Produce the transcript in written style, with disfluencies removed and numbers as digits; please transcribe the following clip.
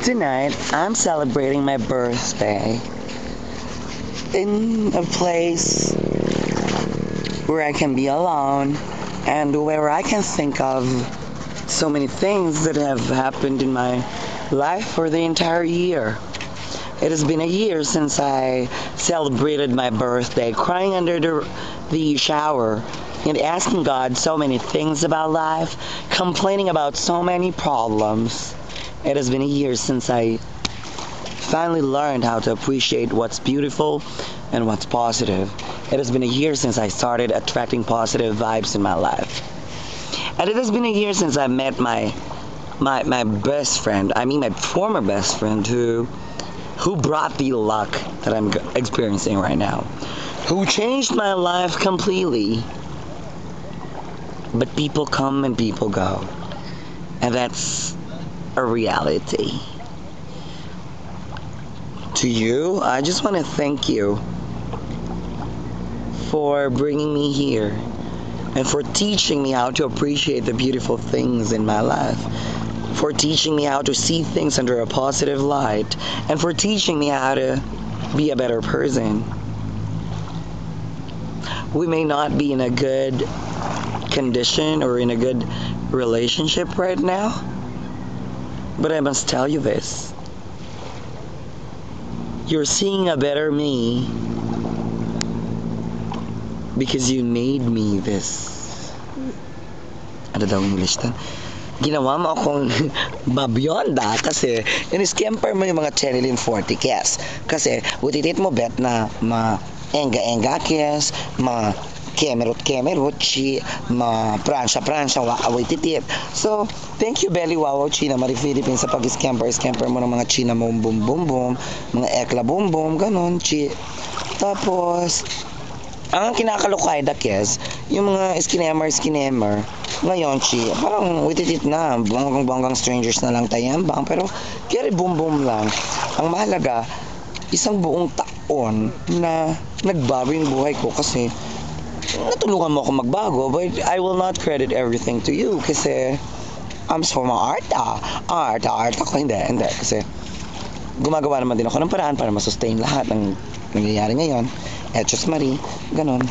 Tonight, I'm celebrating my birthday in a place where I can be alone and where I can think of so many things that have happened in my life for the entire year. It has been a year since I celebrated my birthday, crying under the shower and asking God so many things about life, complaining about so many problems. It has been a year since I finally learned how to appreciate what's beautiful and what's positive. It has been a year since I started attracting positive vibes in my life. And it has been a year since I met my best friend, I mean my former best friend who brought the luck that I'm experiencing right now. Who changed my life completely. But people come and people go. And that's a reality. To you, I just want to thank you for bringing me here and for teaching me how to appreciate the beautiful things in my life, for teaching me how to see things under a positive light, and for teaching me how to be a better person. We may not be in a good condition or in a good relationship right now, but I must tell you this. You're seeing a better me because you made me this. Ano daw English tan? Ginawa mo akong mabiyonda kasi in-scamper mo yung mga Cherilyn 40 kes. Kasi utitit mo bet na enga-enga kes, kemerot-kemerot, pransya-pransya, away titip. So, thank you, Belly Wawaw China, Marie Philippines, sa pag-scamper mo ng mga China mom bum bum bum, mga ekla bum bum, ganon, chi. Tapos, ang kinakalukay da kes, yung mga skinemer, ngayon, chi, parang wititit na, bonggang strangers na lang tayambang, pero kaya bum bum lang. Ang mahalaga, isang buong taon na nagbago yung buhay ko kasi natulungan mo ako magbago, but I will not credit everything to you kasi I'm so art ako, hindi, kasi gumagawa naman din ako ng paraan para masustain lahat ng nangyayari ngayon, Etchos Marie, ganon.